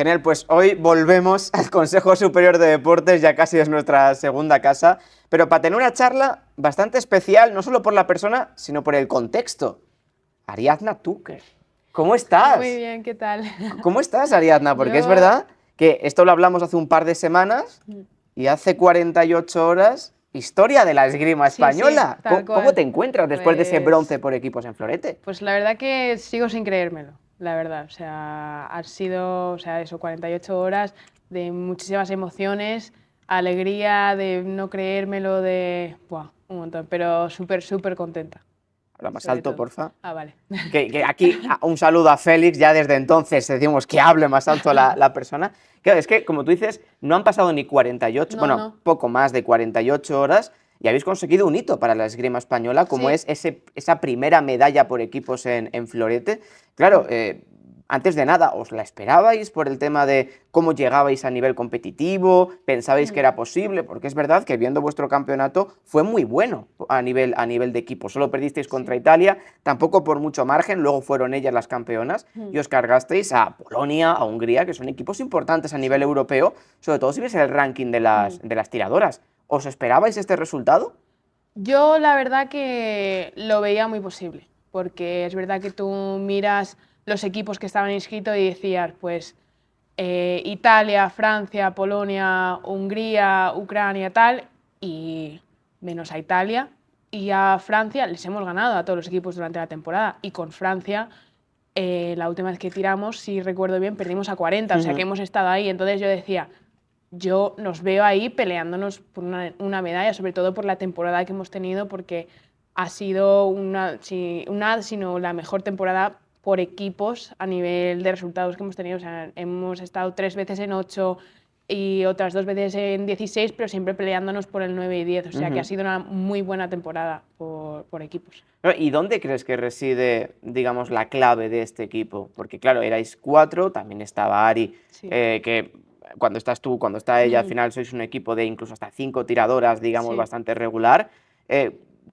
Genial, pues hoy volvemos al Consejo Superior de Deportes, ya casi es nuestra segunda casa, pero para tener una charla bastante especial, no solo por la persona, sino por el contexto. Ariadna Tucker, ¿cómo Muy estás? bien, ¿qué tal? ¿Cómo estás, Ariadna? Porque es Yo... verdad que esto lo hablamos hace un par de semanas y hace 48 horas, historia de la esgrima Sí, sí, española. tal ¿Cómo te cual. encuentras después de ese bronce Pues, por equipos en Florete? pues la verdad que sigo sin creérmelo, la verdad. O sea, ha sido, o sea, eso, 48 horas de muchísimas emociones, alegría, de no creérmelo, de... Buah, un montón, pero súper, súper contenta, Habla más sobre alto, todo. porfa. Ah, vale. Que aquí un saludo a Félix, ya desde entonces decimos que hable más alto la persona. Claro, es que, como tú dices, no han pasado ni 48, No, bueno, no. poco más de 48 horas y habéis conseguido un hito para la esgrima española, como Sí. es esa primera medalla por equipos en Florete. Claro, antes de nada, ¿os la esperabais por el tema de cómo llegabais a nivel competitivo? ¿Pensabais que era posible? Porque es verdad que viendo vuestro campeonato fue muy bueno a nivel de equipo. Solo perdisteis contra Sí. Italia, tampoco por mucho margen, luego fueron ellas las campeonas y os cargasteis a Polonia, a Hungría, que son equipos importantes a nivel Sí. europeo, sobre todo si ves el ranking de las tiradoras. ¿Os esperabais este resultado? Yo la verdad que lo veía muy posible, porque es verdad que tú miras los equipos que estaban inscritos y decías, pues Italia, Francia, Polonia, Hungría, Ucrania, tal, y menos a Italia y a Francia les hemos ganado a todos los equipos durante la temporada, y con Francia la última vez que tiramos, si recuerdo bien, perdimos a 40, o sea que hemos estado ahí. Entonces yo decía, yo nos veo ahí peleándonos por una medalla, sobre todo por la temporada que hemos tenido, porque ha sido sino la mejor temporada por equipos a nivel de resultados que hemos tenido. O sea, hemos estado 3 veces en 8 y otras 2 veces en 16, pero siempre peleándonos por el 9 y 10. O sea, que ha sido una muy buena temporada por equipos. ¿Y dónde crees que reside, digamos, la clave de este equipo? Porque, claro, erais 4, también estaba Ari, Sí. que cuando estás tú, cuando está ella, al final sois un equipo de incluso hasta 5 tiradoras, digamos, Sí. bastante regular.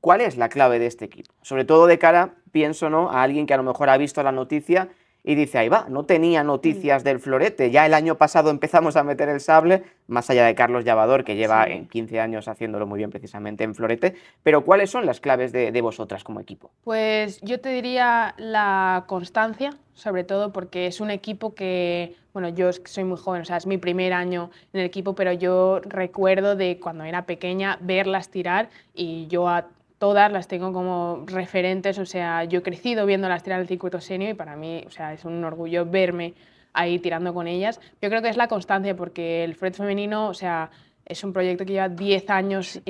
¿Cuál es la clave de este equipo? Sobre todo de cara, pienso, ¿no?, a alguien que a lo mejor ha visto la noticia y dice, ahí va, no tenía noticias del Florete, ya el año pasado empezamos a meter el sable, más allá de Carlos Llavador, que lleva en Sí. 15 años haciéndolo muy bien precisamente en Florete, pero ¿cuáles son las claves de vosotras como equipo? Pues yo te diría la constancia, sobre todo porque es un equipo que, bueno, yo soy muy joven, o sea, es mi primer año en el equipo, pero yo recuerdo de cuando era pequeña verlas tirar, y yo a todas las tengo como referentes. O sea, yo he crecido viéndolas tirar el circuito senior y para mí, o sea, es un orgullo verme ahí tirando con ellas. Yo creo que es la constancia, porque el Fred femenino, o sea, es un proyecto que lleva 10 años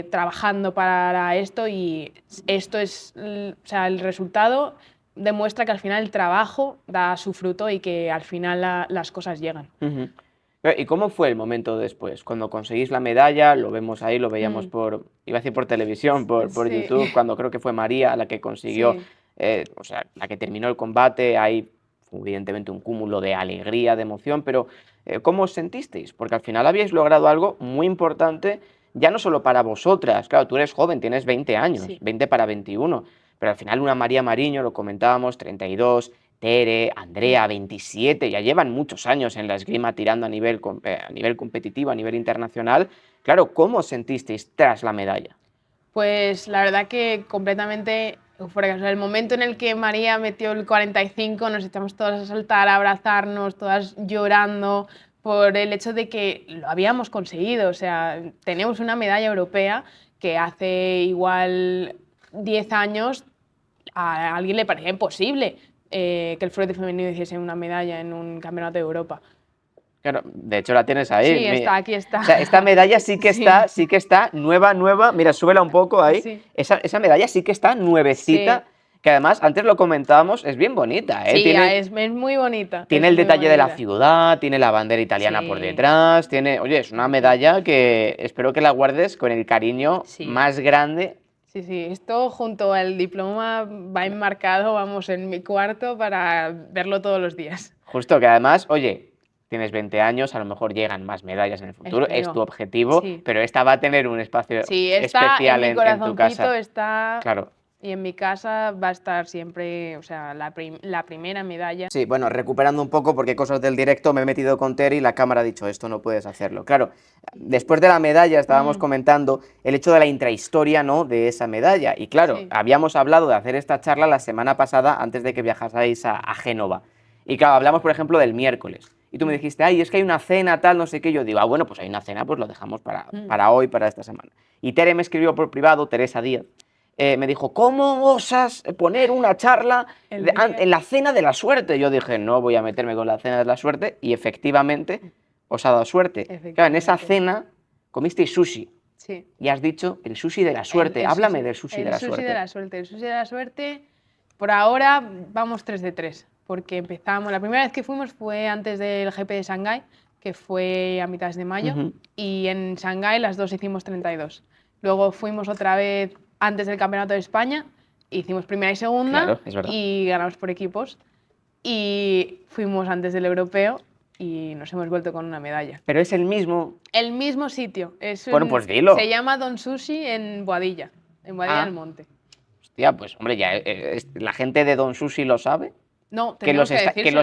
trabajando para esto, y esto es, o sea, el resultado demuestra que al final el trabajo da su fruto y que al final las cosas llegan. Ujú. ¿Y cómo fue el momento después? Cuando conseguís la medalla, lo vemos ahí, lo veíamos Mm, iba a decir por televisión, por sí, YouTube, cuando creo que fue María la que consiguió, sí. o sea, la que terminó el combate, ahí fue evidentemente un cúmulo de alegría, de emoción, pero ¿cómo os sentisteis? Porque al final habíais logrado algo muy importante, ya no solo para vosotras, claro, tú eres joven, tienes 20 años, Sí. 20 para 21, pero al final una María Mariño, lo comentábamos, 32, Tere, Andrea, 27, ya llevan muchos años en la esgrima tirando a nivel competitivo, a nivel internacional. Claro, ¿cómo os sentisteis tras la medalla? Pues la verdad que completamente eufórica. O sea, el momento en el que María metió el 45, nos echamos todas a saltar, a abrazarnos, todas llorando por el hecho de que lo habíamos conseguido. O sea, tenemos una medalla europea que hace igual 10 años a alguien le parecía imposible que el florete femenino hiciese una medalla en un campeonato de Europa. Claro, de hecho la tienes ahí. Sí, está, aquí está. O sea, esta medalla Sí, sí que está nueva, nueva. Mira, súbela un poco ahí. sí, Esa medalla sí que está sí. nuevecita, que además, antes lo comentábamos, es bien bonita, ¿eh? Sí, Tiene, es muy bonita, tiene es el muy detalle de la bonita. ciudad, tiene la bandera italiana por Sí, detrás, tiene, oye, es una medalla que espero que la guardes con el cariño sí, más grande. sí, sí. Esto junto al diploma va enmarcado, vamos, en mi cuarto para verlo todos los días. Justo que además, oye, tienes 20 años, a lo mejor llegan más medallas en el futuro, es tu Espero. objetivo, Sí. pero esta va a tener un espacio Sí, está en especial mi en tu corazoncito, casa. está... Claro. Y en mi casa va a estar siempre, o sea, la primera medalla. Sí, bueno, recuperando un poco, porque cosas del directo me he metido con Tere y la cámara ha dicho, esto no puedes hacerlo. Claro, después de la medalla estábamos comentando el hecho de la intrahistoria, ¿no?, de esa medalla. Y claro, Sí. habíamos hablado de hacer esta charla la semana pasada antes de que viajaseis a Génova. Y claro, hablamos, por ejemplo, del miércoles. Y tú me dijiste, ay, es que hay una cena, tal, no sé qué. Yo digo, ah, bueno, pues hay una cena, pues lo dejamos para hoy, para esta semana. Y Tere me escribió por privado, Teresa Díaz, me dijo, ¿cómo osas poner una charla en la cena de la suerte? Yo dije, no voy a meterme con la cena de la suerte, y efectivamente os ha dado suerte. Claro, en esa cena comisteis sushi. Sí. Y has dicho el sushi de la suerte. Háblame del sushi de la suerte. El sushi de la suerte, por ahora vamos 3 de 3, porque empezamos, la primera vez que fuimos fue antes del GP de Shanghái, que fue a mitad de mayo, y en Shanghái las dos hicimos 32. Luego fuimos otra vez antes del Campeonato de España, hicimos primera y segunda, Claro, es verdad. y ganamos por equipos. Y fuimos antes del europeo y nos hemos vuelto con una medalla. Pero es el mismo. El mismo sitio. Bueno, pues dilo. Se llama Don Sushi en Boadilla del Monte. Hostia, pues hombre, ya la gente de Don Sushi lo sabe. No, Que los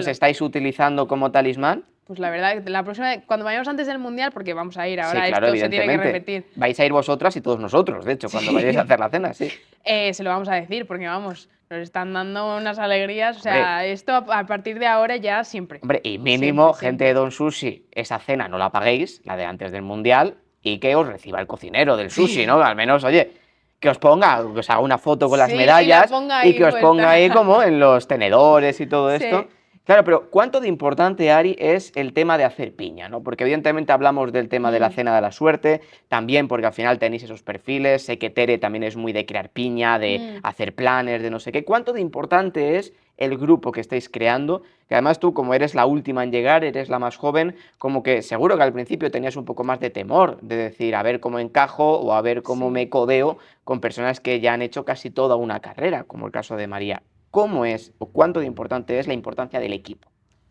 estáis utilizando como talismán. Pues la verdad, la próxima vez, cuando vayamos antes del Mundial, porque vamos a ir ahora, Sí, claro, esto se tiene que repetir. Vais a ir vosotras y todos nosotros, de hecho, cuando vayáis a hacer la cena, sí. Se lo vamos a decir, porque vamos, nos están dando unas alegrías. O sea, esto a partir de ahora ya siempre. Hombre, y mínimo, siempre. gente de Don Sushi, esa cena no la paguéis, la de antes del Mundial, y que os reciba el cocinero del sushi, ¿no? Al menos, oye, que os ponga, que os haga una foto con las medallas y que os ponga ahí como en los tenedores y todo esto. Claro, pero ¿cuánto de importante, Ari, es el tema de hacer piña, ¿no? Porque evidentemente hablamos del tema de la cena de la suerte, también porque al final tenéis esos perfiles, sé que Tere también es muy de crear piña, de hacer planes, de no sé qué. ¿Cuánto de importante es el grupo que estáis creando? Que además tú, como eres la última en llegar, eres la más joven, como que seguro que al principio tenías un poco más de temor, de decir, a ver cómo encajo o a ver cómo me codeo con personas que ya han hecho casi toda una carrera, como el caso de María. ¿Cómo es o cuánto de importante es la importancia del equipo?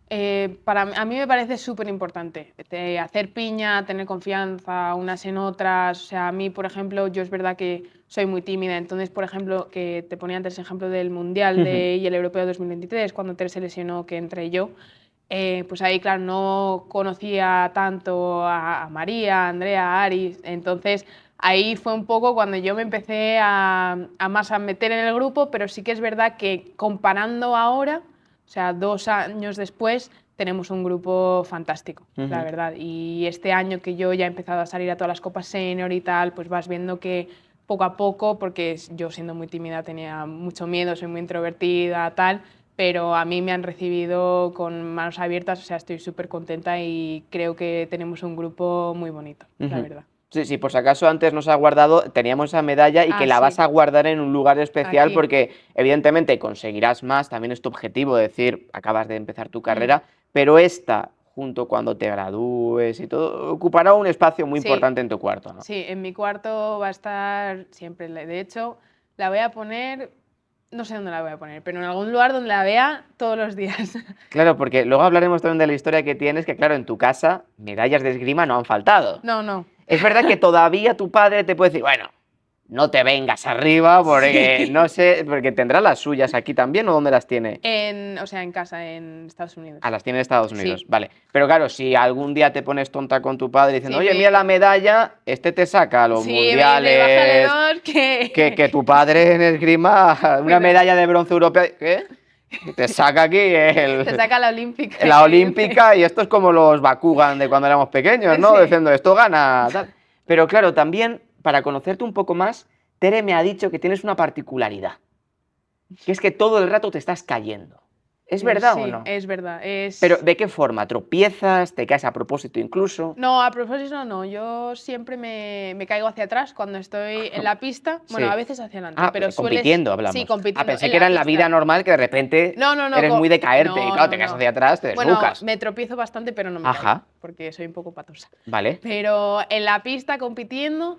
A mí me parece súper importante hacer piña, tener confianza unas en otras. O sea, a mí, por ejemplo, yo es verdad que soy muy tímida, entonces, por ejemplo, que te ponía antes el ejemplo del Mundial y el Europeo 2023, cuando Ter se lesionó, que entré yo, pues ahí, claro, no conocía tanto a María, a Andrea, a Ari, entonces ahí fue un poco cuando yo me empecé más a meter en el grupo, pero sí que es verdad que comparando ahora, o sea, 2 años después, tenemos un grupo fantástico, la verdad. Y este año que yo ya he empezado a salir a todas las copas senior y tal, pues vas viendo que poco a poco, porque yo siendo muy tímida tenía mucho miedo, soy muy introvertida, tal, pero a mí me han recibido con manos abiertas, o sea, estoy súper contenta y creo que tenemos un grupo muy bonito, la verdad. Sí, sí, por si acaso antes nos ha guardado, teníamos esa medalla y que la vas a guardar en un lugar especial aquí, porque evidentemente conseguirás más, también es tu objetivo, decir, acabas de empezar tu carrera, pero esta, junto cuando te gradúes y todo, ocupará un espacio muy importante en tu cuarto, ¿no? Sí, en mi cuarto va a estar siempre, de hecho, la voy a poner, no sé dónde la voy a poner, pero en algún lugar donde la vea todos los días. Claro, porque luego hablaremos también de la historia que tienes, que claro, en tu casa medallas de esgrima no han faltado. No, no. Es verdad que todavía tu padre te puede decir, bueno, no te vengas arriba porque no sé, porque tendrá las suyas aquí también, ¿o dónde las tiene? O sea, en casa, en Estados Unidos. Ah, las tiene en Estados Unidos, vale. Pero claro, si algún día te pones tonta con tu padre diciendo, oye, mira la medalla, te saca a los mundiales, que tu padre en esgrima, una medalla de bronce europea, ¿qué? Te saca aquí te saca la olímpica. La olímpica, y esto es como los Bakugan de cuando éramos pequeños, ¿no? Diciendo, esto gana, tal. Pero claro, también, para conocerte un poco más, Tere me ha dicho que tienes una particularidad, que es que todo el rato te estás cayendo. ¿Es verdad o no? Sí, es verdad. ¿Pero de qué forma? ¿Tropiezas? ¿Te caes a propósito incluso? No, a propósito no. Yo siempre me caigo hacia atrás cuando estoy en la pista. Bueno, a veces hacia adelante. Pero compitiendo hablamos. Sí, compitiendo. Pensé que era en la vida normal, que de repente eres muy de caerte y claro, te caes hacia atrás, te desnucas. Bueno, me tropiezo bastante, pero no me caigo, porque soy un poco patosa. Vale. Pero en la pista compitiendo,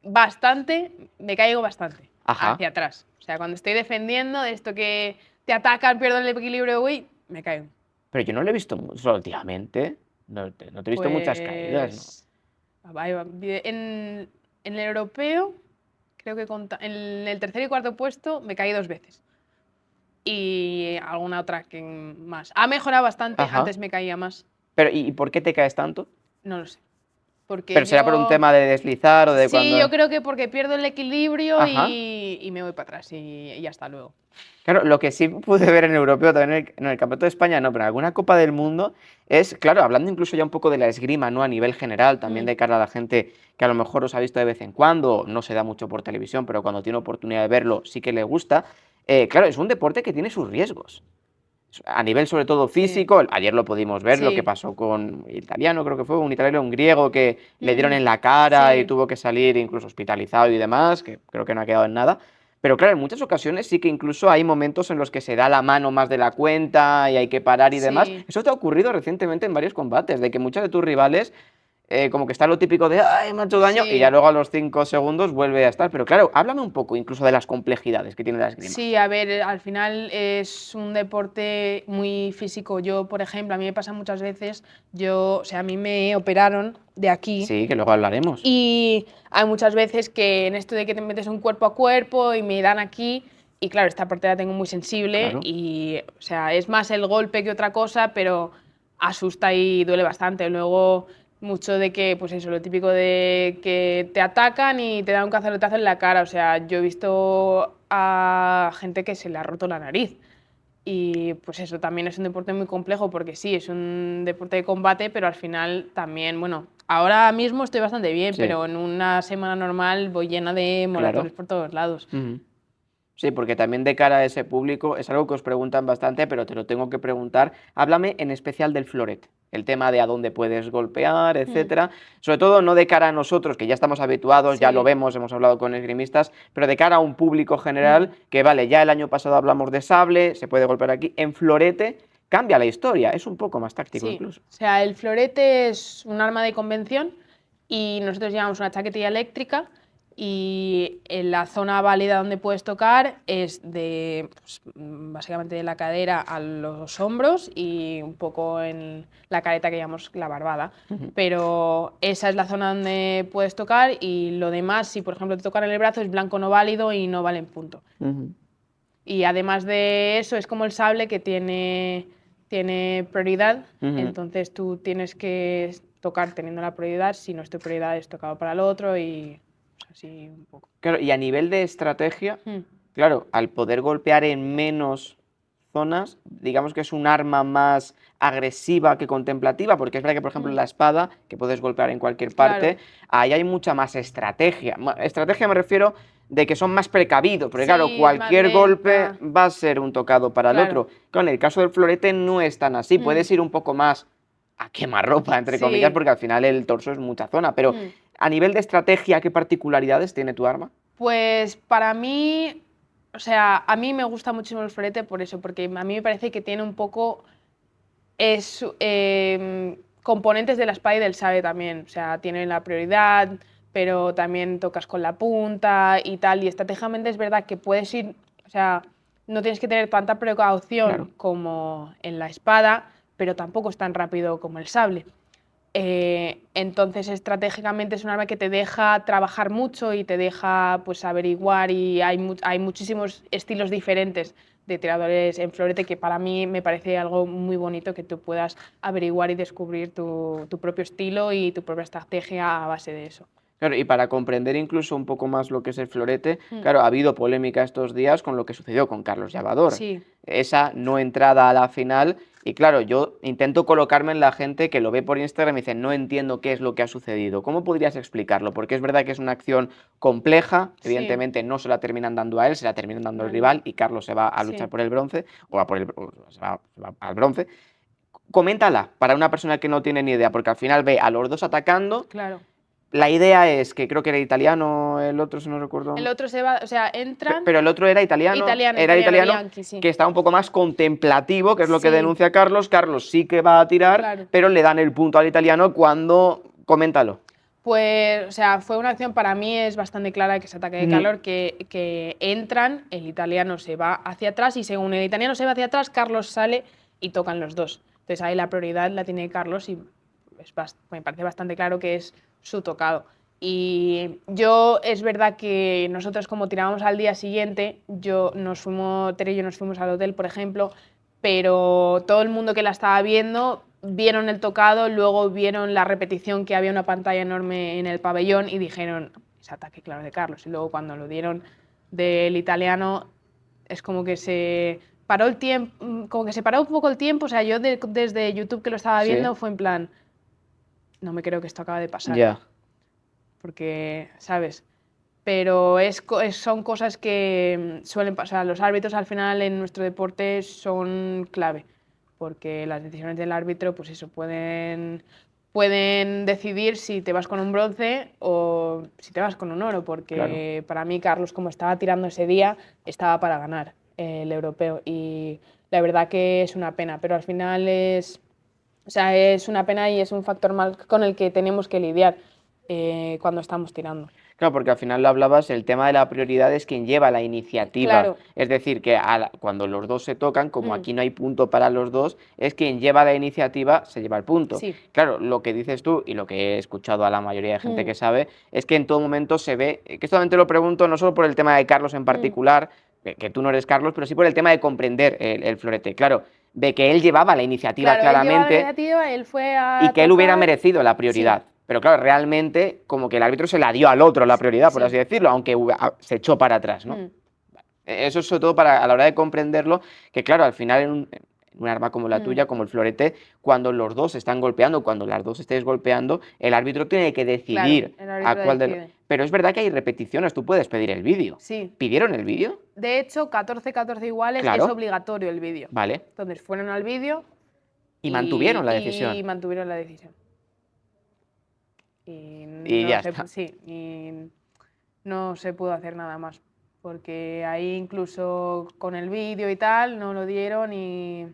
bastante, me caigo bastante hacia atrás. O sea, cuando estoy defendiendo, de esto que te atacan, pierdo el equilibrio, uy, me caigo. Pero yo no lo he visto mucho últimamente. No te he visto muchas caídas, ¿no? En el europeo creo que en el tercer y cuarto puesto me caí 2 veces. Y alguna otra que más. Ha mejorado bastante, Ajá. antes me caía más. Pero, ¿y por qué te caes tanto? No lo sé. Porque ¿Pero será por un yo... tema de deslizar o de Sí, yo cuando...? creo que porque pierdo el equilibrio Ajá. y me voy para atrás y hasta luego. Claro, lo que sí pude ver en el europeo, también en el Campeonato de España, no, pero en alguna Copa del Mundo, es, claro, hablando incluso ya un poco de la esgrima, ¿no? A nivel general, también Mm, de cara a la gente que a lo mejor os ha visto de vez en cuando, no se da mucho por televisión, pero cuando tiene oportunidad de verlo sí que le gusta. Claro, es un deporte que tiene sus riesgos. A nivel sobre todo sí, físico, ayer lo pudimos ver, lo que sí. pasó con italiano, creo que fue un italiano, un griego que le dieron Mm, en la cara y sí, tuvo que salir incluso hospitalizado y demás, que creo que no ha quedado en nada. Pero claro, en muchas ocasiones sí que incluso hay momentos en los que se da la mano más de la cuenta y hay que parar y demás. sí. Eso te ha ocurrido recientemente en varios combates, de que muchos de tus rivales como que está lo típico de, ay, me ha hecho daño, y ya Sí, luego a los 5 segundos vuelve a estar. Pero claro, háblame un poco incluso de las complejidades que tiene la esgrima. sí, a ver, al final es un deporte muy físico. Yo, por ejemplo, a mí me pasa muchas veces, o sea, a mí me operaron de aquí Sí, que luego hablaremos. y hay muchas veces que en esto de que te metes un cuerpo a cuerpo y me dan aquí, y claro, esta parte la tengo muy sensible Claro. y, o sea, es más el golpe que otra cosa, pero asusta y duele bastante. Luego, mucho de que, pues eso, lo típico de que te atacan y te dan un cacerolazo en la cara. O sea, yo he visto a gente que se le ha roto la nariz. Y pues eso también es un deporte muy complejo porque sí, es un deporte de combate, pero al final también, bueno, ahora mismo estoy bastante bien, Sí, pero en una semana normal voy llena de claro. moratones por todos lados. Ujú. Sí, porque también de cara a ese público es algo que os preguntan bastante, pero te lo tengo que preguntar. Háblame en especial del florete, el tema de a dónde puedes golpear, Mm, etcétera. Sobre todo no de cara a nosotros, que ya estamos habituados, ya lo sí. vemos, hemos hablado con esgrimistas, pero de cara a un público Mm. general que, vale, ya el año pasado hablamos de sable, se puede golpear aquí. En florete cambia la historia, es un poco más táctico Sí, incluso. o sea, el florete es un arma de convención y nosotros llevamos una chaquetilla eléctrica y en la zona válida donde puedes tocar es de pues, básicamente de la cadera a los hombros y un poco en la careta que llamamos la barbada. Ujú, Pero esa es la zona donde puedes tocar y lo demás, si por ejemplo te tocan en el brazo, es blanco no válido y no vale en punto. ujú, Y además de eso, es como el sable que tiene prioridad, ujú. entonces tú tienes que tocar teniendo la prioridad, si no es tu prioridad es tocado para el otro y así un poco. Claro, y a nivel de estrategia, Mm, claro, al poder golpear en menos zonas, digamos que es un arma más agresiva que contemplativa, porque es verdad que, por ejemplo, mm, la espada, que puedes golpear en cualquier parte, claro. ahí hay mucha más estrategia. Estrategia me refiero de que son más precavidos, porque claro, Sí, es más cualquier golpe lenta, va a ser un tocado para el claro. otro. Claro, en el caso del florete no es tan así, Mm, puedes ir un poco más a quemarropa, entre comillas, sí. porque al final el torso es mucha zona, pero Mm. a nivel de estrategia, ¿qué particularidades tiene tu arma? Pues para mí, o sea, a mí me gusta muchísimo el florete por eso, porque a mí me parece que tiene un poco componentes de la espada y del sable también. O sea, tienen la prioridad, pero también tocas con la punta y tal. Y estratégicamente es verdad que puedes ir, o sea, no tienes que tener tanta Claro. precaución como en la espada, pero tampoco es tan rápido como el sable. Entonces, estratégicamente es un arma que te deja trabajar mucho y te deja pues averiguar y hay muchísimos estilos diferentes de tiradores en florete que para mí me parece algo muy bonito que tú puedas averiguar y descubrir tu propio estilo y tu propia estrategia a base de eso. Claro, y para comprender incluso un poco más lo que es el florete, Mm, claro, ha habido polémica estos días con lo que sucedió con Carlos Llavador. sí, Esa no entrada a la final, y claro, yo intento colocarme en la gente que lo ve por Instagram y dice, no entiendo qué es lo que ha sucedido. ¿Cómo podrías explicarlo? Porque es verdad que es una acción compleja, sí, evidentemente no se la terminan dando a él, se la terminan dando al no, no, rival y Carlos se va a luchar sí. por el bronce, o, se va al bronce. Coméntala para una persona que no tiene ni idea, porque al final ve a los dos atacando. Claro. La idea es que creo que era italiano el otro, si no El recuerdo. otro se va, o sea, entran. Pero el otro Italiano, era italiano, italiano, Bianchi, sí. que está un poco más contemplativo, que es lo que Sí, denuncia Carlos. Carlos sí que va a tirar, claro. pero le dan el punto al italiano cuando... Coméntalo. Pues, o sea, fue una acción para mí es bastante clara que es ataque de Ujú, calor, que entran, el italiano se va hacia atrás y según el italiano se va hacia atrás, Carlos sale y tocan los dos. Entonces ahí la prioridad la tiene Carlos y me parece bastante claro que es su tocado. Y yo, es verdad que nosotros como tirábamos al día siguiente, Tere y yo nos fuimos al hotel, por ejemplo, pero todo el mundo que la estaba viendo vieron el tocado, luego vieron la repetición, que había una pantalla enorme en el pabellón, y dijeron, es ataque claro de Carlos. Y luego cuando lo dieron del italiano, es como que se paró el tiempo, como que se paró un poco el tiempo. O sea, yo desde YouTube que lo estaba Sí. viendo fue en plan, no me creo que esto acaba de pasar. Ya. Porque, ¿sabes? Pero son cosas que suelen pasar. Los árbitros al final en nuestro deporte son clave, porque las decisiones del árbitro, pues eso, pueden decidir si te vas con un bronce o si te vas con un oro, porque Claro. para mí Carlos, como estaba tirando ese día, estaba para ganar el europeo, y la verdad que es una pena, pero al final o sea, es una pena y es un factor mal con el que tenemos que lidiar cuando estamos tirando. Claro, porque al final lo hablabas, el tema de la prioridad es quien lleva la iniciativa. Claro. Es decir, que cuando los dos se tocan, como Mm. aquí no hay punto para los dos, es quien lleva la iniciativa, se lleva el punto. Sí. Claro, lo que dices tú y lo que he escuchado a la mayoría de gente Mm. que sabe, es que en todo momento se ve, que esto también te lo pregunto no solo por el tema de Carlos en particular, que tú no eres Carlos, pero sí por el tema de comprender el florete. Claro, de que él llevaba la iniciativa Claro, él llevaba la claramente iniciativa, él fue a y que él hubiera tocar. merecido la prioridad. Pero claro, realmente como que el árbitro se la dio al otro la prioridad, por Sí. así decirlo, aunque se echó para atrás, ¿no? Mm. Eso es sobre todo a la hora de comprenderlo, que claro, al final en un arma como la tuya, como el florete, cuando los dos están golpeando, cuando las dos estéis golpeando, el árbitro tiene que decidir Claro, el a árbitro cuál decide. Pero es verdad que hay repeticiones, tú puedes pedir el vídeo. Sí. ¿Pidieron el vídeo? De hecho, 14-14 iguales Claro. es obligatorio el vídeo. Vale. Entonces fueron al vídeo Y mantuvieron la y decisión. mantuvieron la decisión. Y No ya se, está. sí, y no se pudo hacer nada más, porque ahí incluso con el vídeo y tal no lo dieron, y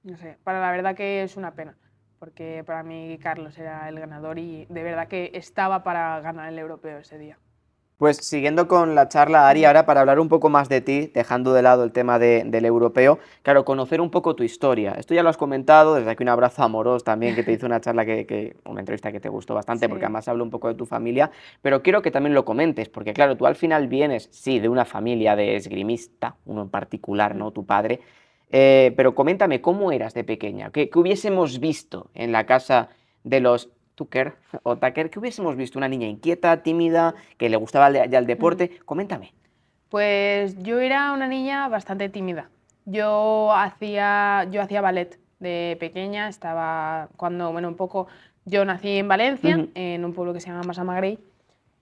no sé, para la verdad que es una pena, porque para mí Carlos era el ganador y de verdad que estaba para ganar el europeo ese día. Pues siguiendo con la charla, Ari, ahora para hablar un poco más de ti, dejando de lado el tema del europeo, claro, conocer un poco tu historia. Esto ya lo has comentado, desde aquí un abrazo amoroso también, que te hizo una charla, una entrevista que te gustó bastante, Sí. porque además habla un poco de tu familia, pero quiero que también lo comentes, porque claro, tú al final vienes, sí, de una familia de esgrimista, uno en particular, ¿no? Tu padre, pero coméntame, ¿cómo eras de pequeña? ¿Qué hubiésemos visto en la casa de los Tucker o Tucker? ¿Qué hubiésemos visto? ¿Una niña inquieta, tímida, que le gustaba ya el deporte? Coméntame. Pues yo era una niña bastante tímida. Yo hacía ballet de pequeña, yo nací en Valencia, en un pueblo que se llama Massamagrell,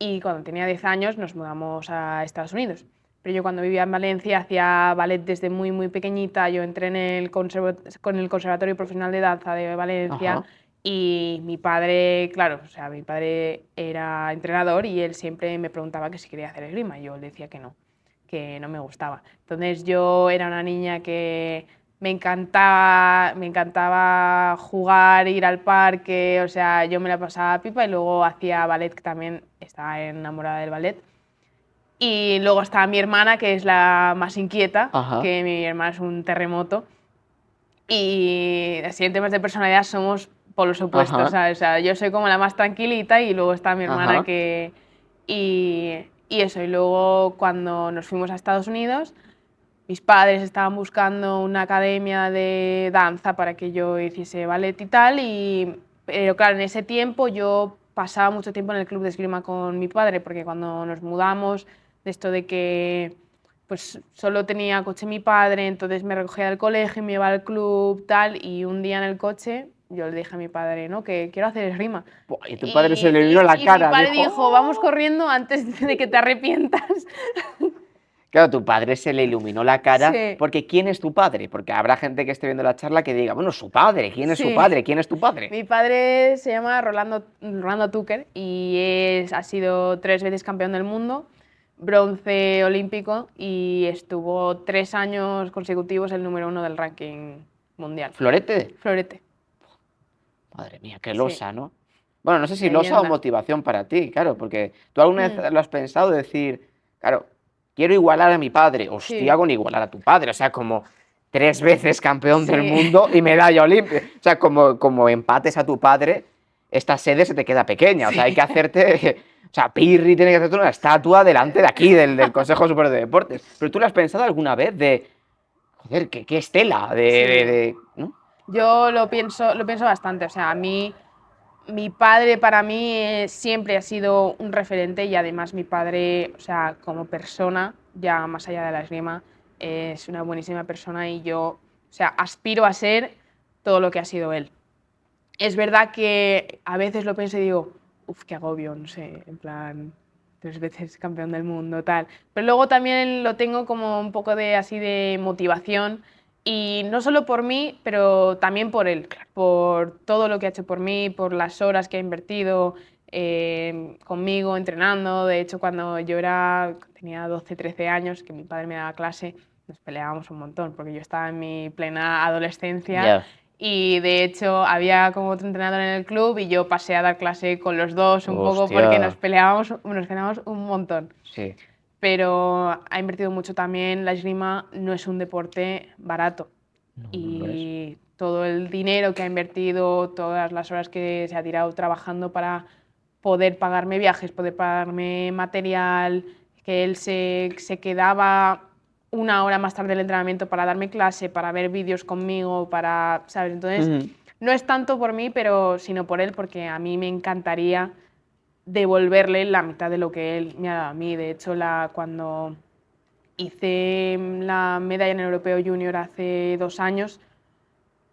y cuando tenía 10 años nos mudamos a Estados Unidos. Pero yo cuando vivía en Valencia hacía ballet desde muy, muy pequeñita. Yo entré en el Conservatorio Profesional de Danza de Valencia. Ajá. Y mi padre, claro, o sea, mi padre era entrenador y él siempre me preguntaba que si quería hacer esgrima, y yo le decía que no me gustaba. Entonces yo era una niña que me encantaba jugar, ir al parque, o sea, yo me la pasaba pipa, y luego hacía ballet, que también estaba enamorada del ballet. Y luego estaba mi hermana, que es la más inquieta, Ajá. que mi hermana es un terremoto. Y así en temas de personalidad somos polos opuestos, Ajá. ¿sabes? O sea, yo soy como la más tranquilita y luego está mi hermana Ajá. que... Y eso, y luego cuando nos fuimos a Estados Unidos, mis padres estaban buscando una academia de danza para que yo hiciese ballet y tal, pero claro, en ese tiempo yo pasaba mucho tiempo en el club de esgrima con mi padre, porque cuando nos mudamos, de esto de que pues solo tenía coche mi padre, entonces me recogía del colegio y me llevaba al club, tal, y un día en el coche yo le dije a mi padre, ¿no?, que quiero hacer esgrima. Buah, y tu padre se le vino la cara, mi padre dijo, dijo, vamos corriendo antes de que te arrepientas. Claro, tu padre se le iluminó la cara, Sí. porque ¿quién es tu padre? Porque habrá gente que esté viendo la charla que diga, bueno, su padre, ¿quién es su Sí. padre? ¿Quién es tu padre? Mi padre se llama Rolando Tucker y ha sido 3 veces campeón del mundo, bronce olímpico, y estuvo 3 años consecutivos el número 1 del ranking mundial. ¿Florete? Florete. Madre mía, qué Sí. losa, ¿no? Bueno, no sé si losa o Leyenda. motivación para ti, claro, porque tú alguna vez lo has pensado, decir, claro, quiero igualar a mi padre, hostia, Sí. con igualar a tu padre, o sea, como 3 veces campeón del Sí. mundo y medalla olímpica, o sea, como empates a tu padre, esta sede se te queda pequeña, o sea, hay que hacerte O sea, Pirri tiene que hacer una estatua delante de aquí, del Consejo Superior de Deportes. Pero tú lo has pensado alguna vez de, joder, qué estela, ¿no? Yo lo pienso bastante. O sea, a mí, mi padre para mí siempre ha sido un referente y además mi padre, o sea, como persona, ya más allá de la esgrima, es una buenísima persona y yo, o sea, aspiro a ser todo lo que ha sido él. Es verdad que a veces lo pienso y digo, uff, qué agobio, no sé, en plan, 3 veces campeón del mundo, tal. Pero luego también lo tengo como un poco de así de motivación y no solo por mí, pero también por él, por todo lo que ha hecho por mí, por las horas que ha invertido conmigo entrenando. De hecho, cuando tenía 12, 13 años, que mi padre me daba clase, nos peleábamos un montón porque yo estaba en mi plena adolescencia. Ya. Y de hecho había como otro entrenador en el club y yo pasé a dar clase con los dos un poco porque Hostia. nos peleábamos un montón. Sí. Pero ha invertido mucho también, la esgrima no es un deporte barato. No, no lo es. Y todo el dinero que ha invertido, todas las horas que se ha tirado trabajando para poder pagarme viajes, poder pagarme material, que él se quedaba 1 hora más tarde del entrenamiento para darme clase, para ver vídeos conmigo, para, ¿sabes? Entonces, Ujú. no es tanto por mí, pero sino por él, porque a mí me encantaría devolverle la mitad de lo que él me ha dado a mí. De hecho, cuando hice la medalla en el Europeo Junior hace 2 años,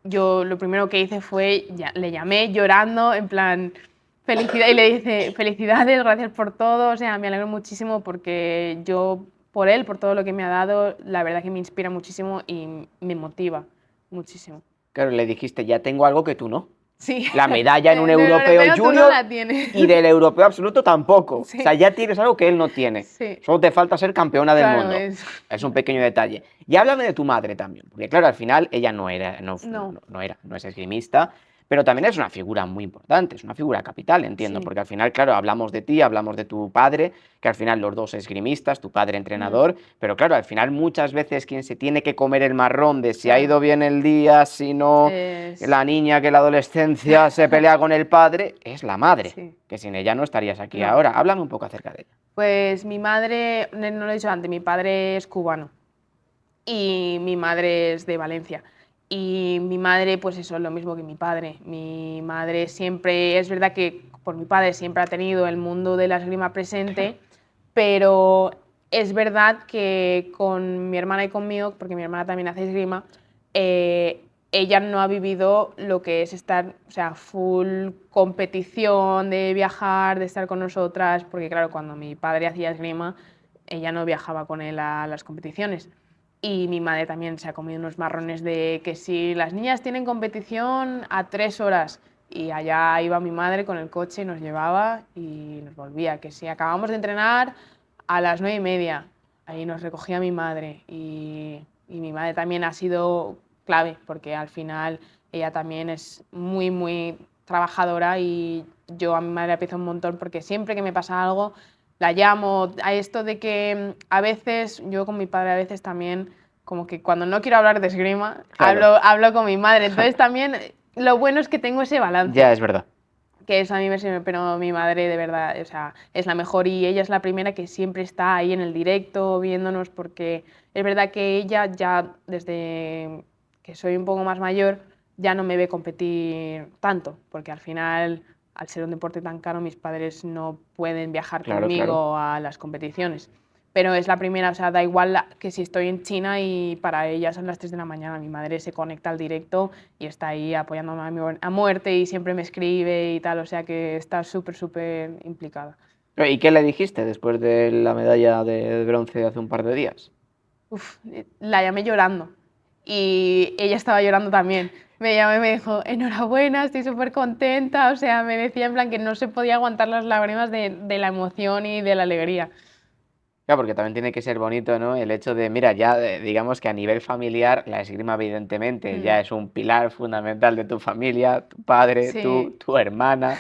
yo lo primero que hice fue, le llamé llorando, en plan, felicidad, y le dije, felicidades, gracias por todo, o sea, me alegro muchísimo porque yo, por él, por todo lo que me ha dado, la verdad que me inspira muchísimo y me motiva muchísimo. Claro, le dijiste, ya tengo algo que tú no. Sí, La medalla en un del europeo europeo tú no junior la tienes. y del europeo absoluto tampoco. O sea, Sí, ya tienes algo que él no tiene. sí, Solo te falta ser campeona del claro, mundo. Es un pequeño detalle. Y háblame de tu madre también, porque claro, al final ella no, no es esgrimista, pero también es una figura muy importante, es una figura capital, entiendo, sí. porque al final, claro, hablamos de ti, hablamos de tu padre, que al final los dos esgrimistas, tu padre Mm, entrenador, pero claro, al final muchas veces quien se tiene que comer el marrón de si ha claro, ido bien el día, si no, es... la niña que en la adolescencia se pelea con el padre, es la madre, Sí, que sin ella no estarías aquí no. ahora. Háblame un poco acerca de ella. Pues mi madre, no lo he dicho antes, mi padre es cubano y mi madre es de Valencia. Y mi madre, pues eso, es lo mismo que mi padre. Mi madre siempre, es verdad que por mi padre siempre ha tenido el mundo de la esgrima presente, pero es verdad que con mi hermana y conmigo, porque mi hermana también hace esgrima, ella no ha vivido lo que es estar, o sea, full competición, de viajar, de estar con nosotras, porque claro, cuando mi padre hacía esgrima, ella no viajaba con él a las competiciones. Y mi madre también se ha comido unos marrones de que si las niñas tienen competición a 3 horas y allá iba mi madre con el coche y nos llevaba y nos volvía, que si acabamos de entrenar a las 9:30, ahí nos recogía mi madre y mi madre también ha sido clave porque al final ella también es muy, muy trabajadora y yo a mi madre la aprecio un montón porque siempre que me pasa algo la llamo. A esto de que a veces, yo con mi padre a veces también, como que cuando no quiero hablar de esgrima, Claro, hablo con mi madre. Entonces también lo bueno es que tengo ese balance, ya es verdad. que eso a mí me sirve, pero mi madre de verdad, o sea, es la mejor y ella es la primera que siempre está ahí en el directo viéndonos porque es verdad que ella ya desde que soy un poco más mayor ya no me ve competir tanto, porque al final, al ser un deporte tan caro, mis padres no pueden viajar Claro, claro. conmigo a las competiciones. Pero es la primera, o sea, da igual que si estoy en China y para ella son las 3 de la mañana, mi madre se conecta al directo y está ahí apoyándome a muerte y siempre me escribe y tal, o sea que está súper, súper implicada. ¿Y qué le dijiste después de la medalla de bronce hace un par de días? Uf, la llamé llorando y ella estaba llorando también. Me llamó y me dijo, enhorabuena, estoy súper contenta, o sea, me decía en plan que no se podía aguantar las lágrimas de la emoción y de la alegría. Claro, porque también tiene que ser bonito, ¿no? El hecho de, mira, ya digamos que a nivel familiar, la esgrima evidentemente Mm, ya es un pilar fundamental de tu familia, tu padre, sí. tu hermana.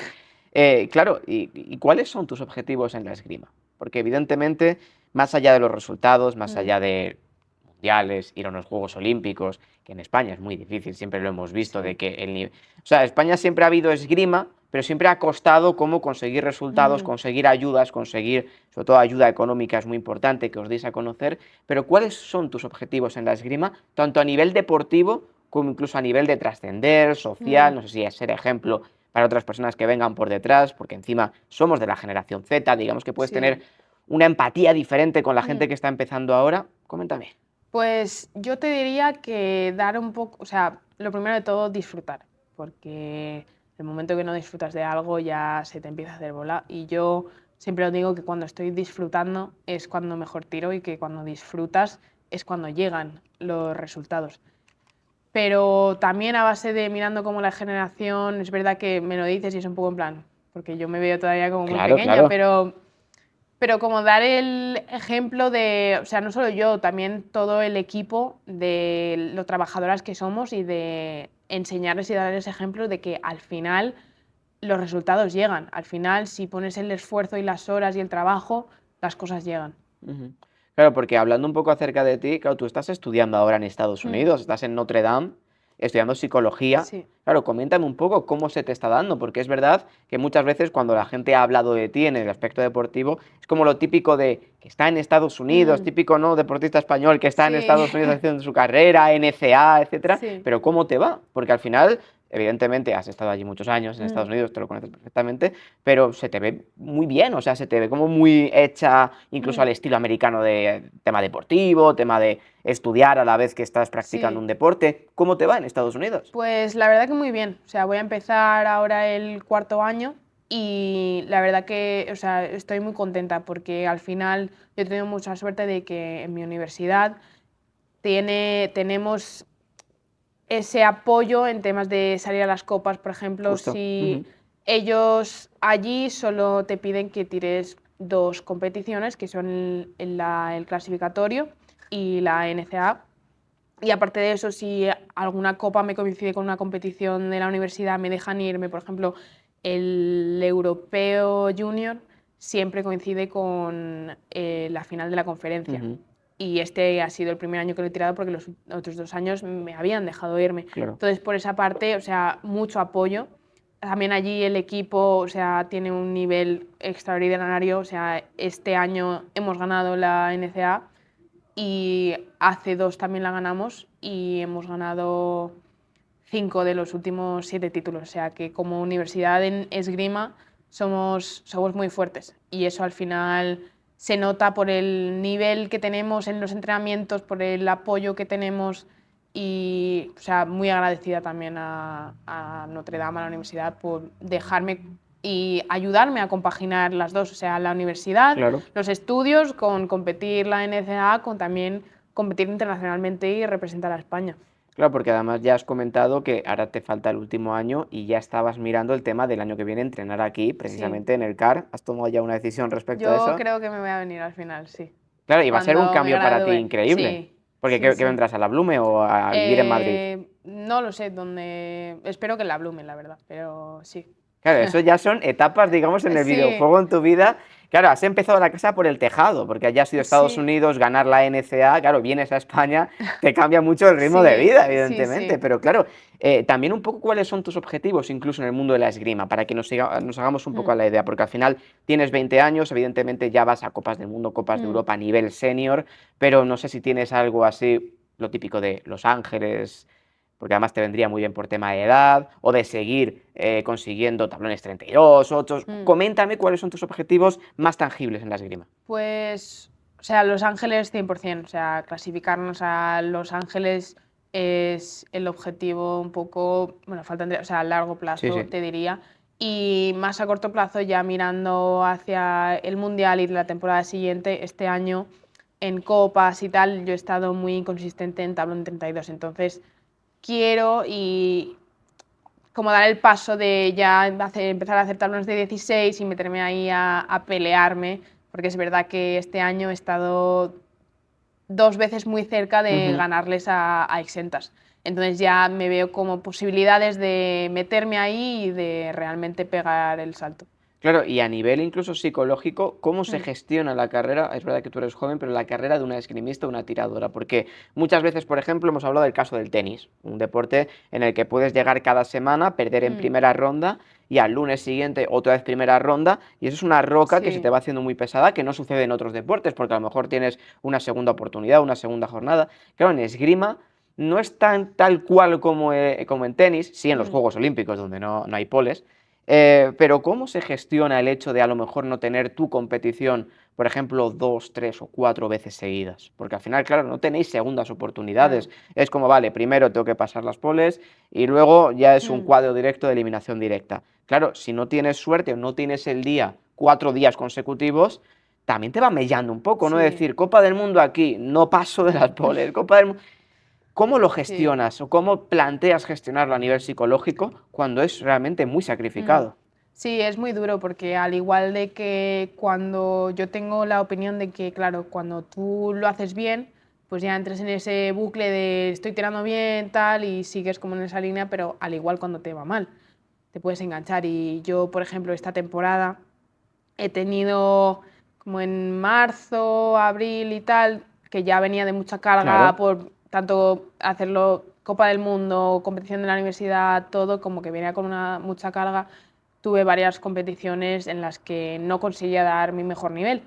Claro, ¿y cuáles son tus objetivos en la esgrima? Porque evidentemente, más allá de los resultados, más Mm, allá de mundiales, ir a unos Juegos Olímpicos, que en España es muy difícil, siempre lo hemos visto, de sí. que o sea, España siempre ha habido esgrima, pero siempre ha costado cómo conseguir resultados, conseguir ayudas, conseguir, sobre todo ayuda económica es muy importante que os deis a conocer, pero ¿cuáles son tus objetivos en la esgrima, tanto a nivel deportivo como incluso a nivel de trascender, social, no sé si es ser ejemplo para otras personas que vengan por detrás, porque encima somos de la generación Z, digamos que puedes tener Sí. una empatía diferente con la gente que está empezando ahora? Coméntame. Pues yo te diría que dar un poco, o sea, lo primero de todo, disfrutar, porque el momento que no disfrutas de algo ya se te empieza a hacer bola. Y yo siempre os digo que cuando estoy disfrutando es cuando mejor tiro y que cuando disfrutas es cuando llegan los resultados. Pero también a base de mirando como la generación, es verdad que me lo dices y es un poco en plan, porque yo me veo todavía como muy Claro, pequeña, claro. pero como dar el ejemplo de, o sea, no solo yo, también todo el equipo de lo trabajadoras que somos y de enseñarles y darles ejemplos de que al final los resultados llegan. Al final, si pones el esfuerzo y las horas y el trabajo, las cosas llegan. Ujú. Claro, porque hablando un poco acerca de ti, claro, tú estás estudiando ahora en Estados Unidos, estás en Notre Dame, estudiando psicología. Sí. Claro, coméntame un poco cómo se te está dando, porque es verdad que muchas veces cuando la gente ha hablado de ti en el aspecto deportivo, es como lo típico de que está en Estados Unidos, típico, ¿no? Deportista español que está en Sí. Estados Unidos haciendo su carrera, NCA, etcétera, Sí. pero ¿cómo te va? Porque al final, evidentemente, has estado allí muchos años en Estados Unidos, te lo conoces perfectamente, pero se te ve muy bien, o sea, se te ve como muy hecha, incluso al estilo americano de tema deportivo, tema de estudiar a la vez que estás practicando Sí. un deporte. ¿Cómo te va en Estados Unidos? Pues la verdad que muy bien. O sea, voy a empezar ahora el cuarto año y la verdad que, o sea, estoy muy contenta porque al final yo he tenido mucha suerte de que en mi universidad tenemos ese apoyo en temas de salir a las copas, por ejemplo, Justo. si Ujú. ellos allí solo te piden que tires dos competiciones, que son el clasificatorio y la NCAA. Y aparte de eso, si alguna copa me coincide con una competición de la universidad, me dejan irme, por ejemplo, el Europeo Junior siempre coincide con la final de la conferencia. Ujú. Y este ha sido el primer año que lo he tirado porque los otros 2 años me habían dejado irme. Claro. Entonces, por esa parte, o sea, mucho apoyo. También allí el equipo, o sea, tiene un nivel extraordinario. O sea, este año hemos ganado la NCAA y hace 2 también la ganamos y hemos ganado 5 de los últimos 7 títulos. O sea que como universidad en esgrima somos muy fuertes y eso al final se nota por el nivel que tenemos en los entrenamientos, por el apoyo que tenemos y, o sea, muy agradecida también a Notre Dame, a la universidad, por dejarme y ayudarme a compaginar las dos, o sea, la universidad, Claro. los estudios, con competir la NCAA, con también competir internacionalmente y representar a España. Claro, porque además ya has comentado que ahora te falta el último año y ya estabas mirando el tema del año que viene entrenar aquí, Sí, precisamente en el CAR. ¿Has tomado ya una decisión respecto a yo eso? creo que me voy a venir al final, sí. Claro, y va a ser un Cuando me cambio para ti gradúe. increíble. Sí, Porque sí, ¿qué sí. vendrás a la Blume o a vivir en Madrid? No lo sé, donde... Espero que la Blume, la verdad, pero sí. Claro, eso ya son etapas, digamos, en el Sí, videojuego en tu vida. Claro, has empezado la casa por el tejado, porque allá has ido a Estados sí, Unidos, ganar la NCAA, claro, vienes a España, te cambia mucho el ritmo de sí, vida, sí, evidentemente. sí. Pero claro, también un poco cuáles son tus objetivos, incluso en el mundo de la esgrima, para que nos hagamos un poco a la idea, porque al final tienes 20 años, evidentemente ya vas a Copas del Mundo, Copas de Europa a nivel senior, pero no sé si tienes algo así, lo típico de Los Ángeles, porque además te vendría muy bien por tema de edad, o de seguir consiguiendo tablones 32, 8. Coméntame cuáles son tus objetivos más tangibles en la esgrima. Pues, o sea, Los Ángeles 100%, o sea, clasificarnos a Los Ángeles es el objetivo un poco, bueno, o sea, a largo Sí, plazo, sí. te diría, y más a corto plazo ya mirando hacia el Mundial y la temporada siguiente, este año en copas y tal, yo he estado muy inconsistente en tablón 32, entonces quiero y como dar el paso de ya empezar a hacer tablones de 16 y meterme ahí a pelearme, porque es verdad que este año he estado 2 veces muy cerca de Ujú. ganarles a exentas. Entonces ya me veo como posibilidades de meterme ahí y de realmente pegar el salto. Claro, y a nivel incluso psicológico, ¿cómo se gestiona la carrera? Es verdad que tú eres joven, pero la carrera de una esgrimista, una tiradora, porque muchas veces, por ejemplo, hemos hablado del caso del tenis, un deporte en el que puedes llegar cada semana, perder en primera ronda, y al lunes siguiente otra vez primera ronda, y eso es una roca que se te Sí. va haciendo muy pesada, que no sucede en otros deportes, porque a lo mejor tienes una segunda oportunidad, una segunda jornada. Claro, en esgrima no es tan tal cual como en tenis, sí en los Mm. Juegos Olímpicos, donde no hay poles, pero ¿cómo se gestiona el hecho de a lo mejor no tener tu competición, por ejemplo, 2, 3 o 4 veces seguidas? Porque al final, claro, no tenéis segundas oportunidades. Claro. Es como, vale, primero tengo que pasar las poles y luego ya es un Mm. cuadro directo de eliminación directa. Claro, si no tienes suerte o no tienes el día 4 días consecutivos, también te va mellando un poco, ¿no? Es Sí, decir, Copa del Mundo aquí, no paso de las poles, Copa del Mundo. ¿Cómo lo sí. gestionas o cómo planteas gestionarlo a nivel psicológico cuando es realmente muy Mm. sacrificado? Sí, es muy duro porque al igual de que cuando yo tengo la opinión de que, claro, cuando tú lo haces bien, pues ya entras en ese bucle de estoy tirando bien, tal, y sigues como en esa línea, pero al igual cuando te va mal, te puedes enganchar. Y yo, por ejemplo, esta temporada he tenido como en marzo, abril y tal, que ya venía de mucha carga Claro. por tanto hacerlo Copa del Mundo, competición de la universidad, todo, como que venía con mucha carga. Tuve varias competiciones en las que no conseguía dar mi mejor nivel.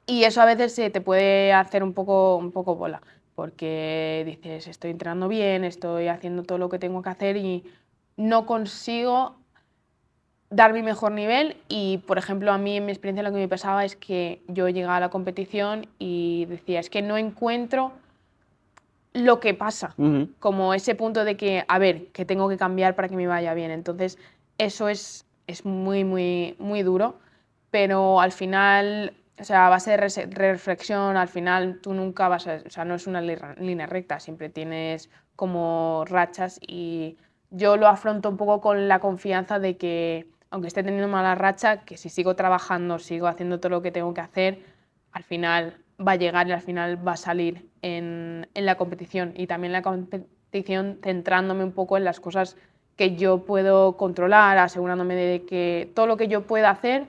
Y eso a veces se te puede hacer un poco bola, porque dices, estoy entrenando bien, estoy haciendo todo lo que tengo que hacer y no consigo dar mi mejor nivel. Y, por ejemplo, a mí en mi experiencia lo que me pasaba es que yo llegaba a la competición y decía, es que no encuentro lo que pasa, Ujú. como ese punto de que, a ver, que tengo que cambiar para que me vaya bien. Entonces, eso es muy, muy, muy duro, pero al final, o sea, a base de reflexión, al final tú nunca vas a, o sea, no es una línea recta, siempre tienes como rachas y yo lo afronto un poco con la confianza de que, aunque esté teniendo mala racha, que si sigo trabajando, sigo haciendo todo lo que tengo que hacer, al final va a llegar y al final va a salir en la competición. Y también la competición centrándome un poco en las cosas que yo puedo controlar, asegurándome de que todo lo que yo pueda hacer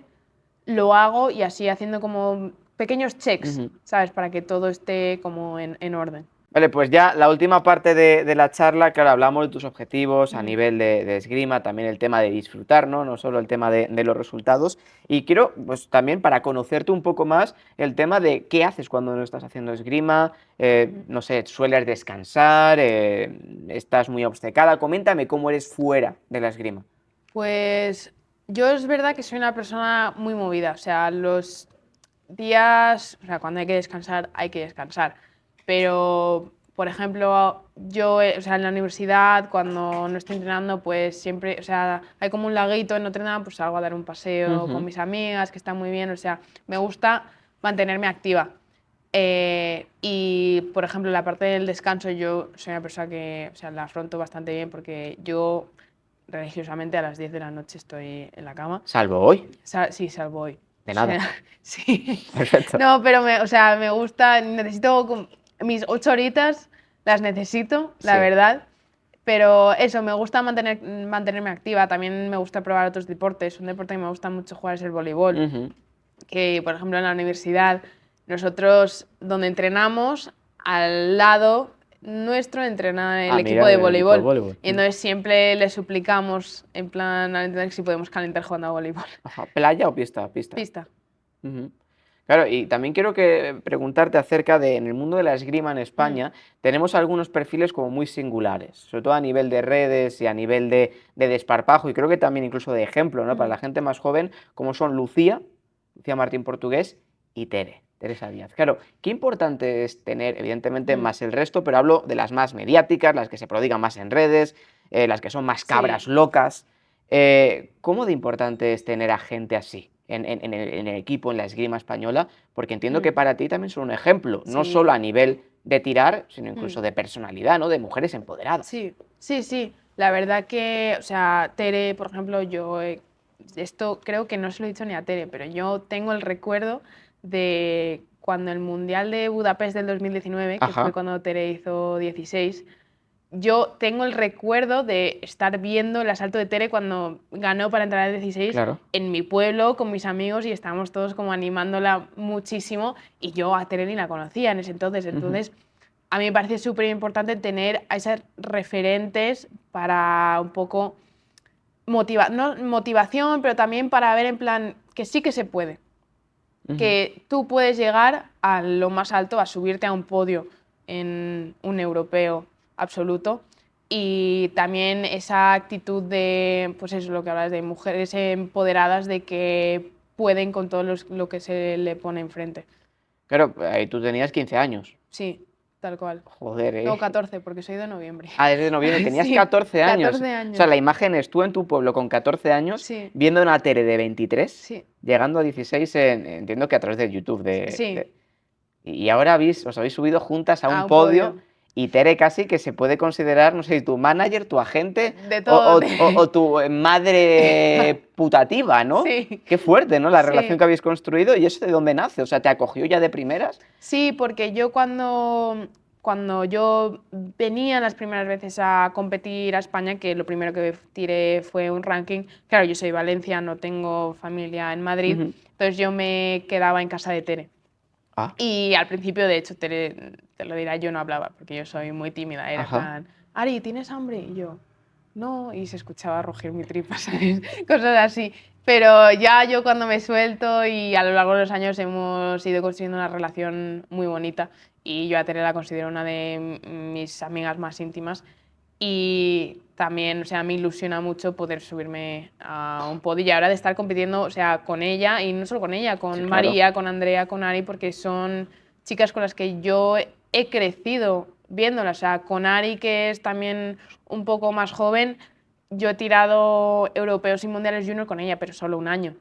lo hago y así haciendo como pequeños checks, Ujú. ¿sabes? Para que todo esté como en orden. Vale, pues ya la última parte de la charla, claro, hablamos de tus objetivos a Mm. nivel de esgrima, también el tema de disfrutar, ¿no? No solo el tema de los resultados. Y quiero, pues también para conocerte un poco más, el tema de qué haces cuando no estás haciendo esgrima, no sé, sueles descansar, estás muy obcecada. Coméntame cómo eres fuera de la esgrima. Pues yo es verdad que soy una persona muy movida, o sea, los días, o sea, cuando hay que descansar, hay que descansar. Pero, por ejemplo, yo, o sea, en la universidad, cuando no estoy entrenando, pues siempre, o sea, hay como un laguito en Notre Dame, pues salgo a dar un paseo con Ujú. mis amigas, que está muy bien, o sea, me gusta mantenerme activa. Y, por ejemplo, la parte del descanso, yo soy una persona que, o sea, la afronto bastante bien porque yo religiosamente a las 10 de la noche estoy en la cama. Salvo hoy, Sí, salvo hoy. O de sea, nada. sí. Perfecto. No, pero o sea, me gusta, necesito mis 8 horitas, las necesito, la Sí. verdad. Pero eso, me gusta mantenerme activa. También me gusta probar otros deportes. Un deporte que me gusta mucho jugar es el voleibol. Ujú. Que, por ejemplo, en la universidad, nosotros donde entrenamos, al lado nuestro entrena el Ah, equipo mira, de el equipo de voleibol. voleibol. Y entonces siempre le suplicamos, en plan, al entrenador, si podemos calentar jugando a voleibol. Ajá, ¿playa o pista? Pista. Pista. Ujú. Claro, y también quiero preguntarte acerca de, en el mundo de la esgrima en Mm. España, tenemos algunos perfiles como muy singulares, sobre todo a nivel de redes y a nivel de desparpajo, y creo que también incluso de ejemplo, ¿no? Para Mm. la gente más joven, como son Lucía Martín Portugués y Teresa Díaz. Claro, qué importante es tener, evidentemente, Mm. más el resto, pero hablo de las más mediáticas, las que se prodigan más en redes, las que son más cabras Sí. locas. ¿Cómo de importante es tener a gente así en el equipo, en la esgrima española? Porque entiendo que Mm. para ti también son un ejemplo, no solo Sí. a nivel de tirar, sino Mm. incluso de personalidad, ¿no? De mujeres empoderadas. Sí, sí, sí. La verdad que, o sea, Tere, por ejemplo, yo, esto creo que no se lo he dicho ni a Tere, pero yo tengo el recuerdo de cuando el Mundial de Budapest del 2019, que fue Ajá, cuando Tere hizo 16, yo tengo el recuerdo de estar viendo el asalto de Tere cuando ganó para entrar al 16 claro. en mi pueblo con mis amigos y estábamos todos como animándola muchísimo y yo a Tere ni la conocía en ese entonces. Ujú. Entonces, a mí me parece súper importante tener a esas referentes para un poco no, motivación, pero también para ver en plan que sí que se puede. Que tú puedes llegar a lo más alto, a subirte a un podio en un europeo absoluto. Y también esa actitud de, pues eso, lo que hablas de mujeres empoderadas, de que pueden con todo lo que se le pone enfrente. Claro, tú tenías 15 años. Sí, tal cual. Joder, No, 14, porque soy de noviembre. Ah, desde noviembre, tenías Sí, 14 años. 14 O sea, años. la imagen es tú en tu pueblo con 14 años, Sí, viendo una tele de 23, sí, llegando a 16 entiendo que a través de YouTube. sí, Y ahora os habéis subido juntas a a un un podio podio. y Tere casi que se puede considerar, no sé, tu manager, tu agente De todo. o tu madre putativa, ¿no? Sí, Qué fuerte, ¿no? La relación sí. que habéis construido y eso de dónde nace. O sea, ¿te acogió ya de primeras? Sí, porque yo cuando yo venía las primeras veces a competir a España, que lo primero que tiré fue un ranking, claro, yo soy de Valencia, no tengo familia en Madrid, Ujú. entonces yo me quedaba en casa de Tere. Ah, Y al principio, de hecho, Tere, te lo dirá, yo no hablaba, porque yo soy muy tímida, era en ajá. plan, Ari, ¿tienes hambre? Y yo, no, y se escuchaba rugir mi tripa, ¿sabes? Cosas así. Pero ya yo cuando me suelto y a lo largo de los años hemos ido construyendo una relación muy bonita y yo a Tere la considero una de mis amigas más íntimas y también, o sea, me ilusiona mucho poder subirme a un podio y ahora de estar compitiendo, o sea, con ella y no solo con ella, Sí, con claro. María, con Andrea, con Ari, porque son chicas con las que yo he crecido viéndolas, o sea, con Ari, que es también un poco más joven, yo he tirado europeos y mundiales junior con ella, pero solo un año.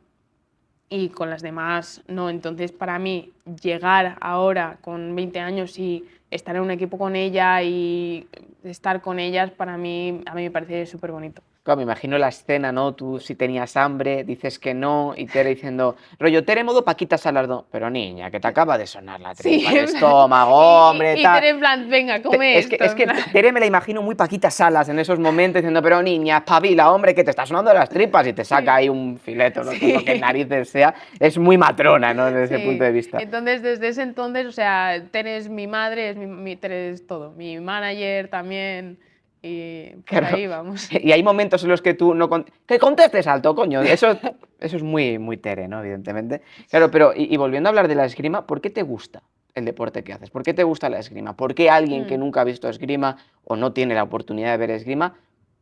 Y con las demás no. Entonces, para mí, llegar ahora con 20 años y estar en un equipo con ella y estar con ellas, para mí, a mí me parece súper bonito. Claro, me imagino la escena, ¿no? Tú si tenías hambre, dices que no, y Tere diciendo, rollo, Tere modo Paquita Salardo. Pero niña, que te acaba de sonar la Sí, tripa, el en plan, estómago, hombre, y tal. Tere en plan, venga, come Es que, esto. es En que plan. Tere me la imagino muy Paquita Salas en esos momentos diciendo, pero niña, espabila, hombre, que te está sonando las tripas y te saca Sí, ahí un fileto, no sé lo que sí. narices sea. Es muy matrona, ¿no? Desde ese punto Sí, de vista. entonces desde ese entonces, o sea, Tere es mi madre, Tere es todo, mi manager también, y pues Claro. ahí vamos. Y hay momentos en los que tú no... ¡Que contestes alto, coño! Eso es muy, muy Tere, ¿no? Evidentemente. Claro, pero y volviendo a hablar de la esgrima, ¿por qué te gusta el deporte que haces? ¿Por qué te gusta la esgrima? ¿Por qué alguien que Mm. nunca ha visto esgrima o no tiene la oportunidad de ver esgrima,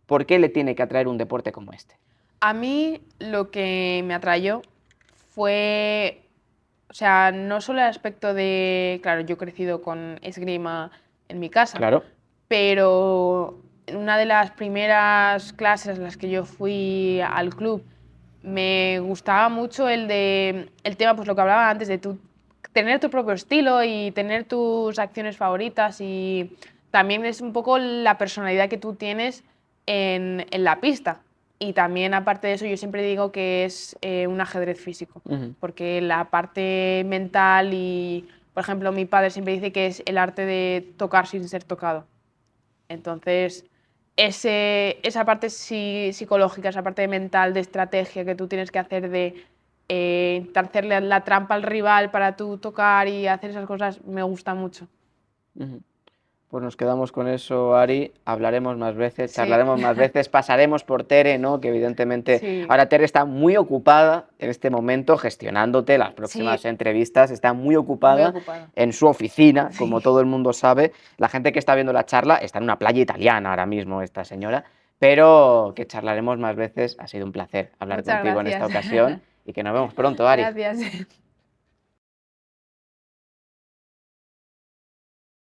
por qué le tiene que atraer un deporte como este? A mí lo que me atrayó fue, o sea, no solo el aspecto de, claro, yo he crecido con esgrima en mi casa, Claro. pero en una de las primeras clases en las que yo fui al club me gustaba mucho el tema, pues lo que hablaba antes, de tener tu propio estilo y tener tus acciones favoritas y también es un poco la personalidad que tú tienes en la pista. Y también, aparte de eso, yo siempre digo que es un ajedrez físico, Ujú. porque la parte mental y, por ejemplo, mi padre siempre dice que es el arte de tocar sin ser tocado. Entonces, esa parte psicológica, esa parte mental de estrategia que tú tienes que hacer de hacerle la trampa al rival para tú tocar y hacer esas cosas, me gusta mucho. Ujú. Pues nos quedamos con eso, Ari. Hablaremos más veces, Sí, charlaremos más veces, pasaremos por Tere, ¿no? Que evidentemente sí, ahora Tere está muy ocupada en este momento gestionándote las próximas sí, entrevistas, está muy muy ocupada ocupada. en su oficina, como Sí, todo el mundo sabe. La gente que está viendo la charla está en una playa italiana ahora mismo, esta señora, pero que charlaremos más veces. Ha sido un placer hablar muchas contigo en esta gracias. ocasión y que nos vemos pronto, Ari. Gracias.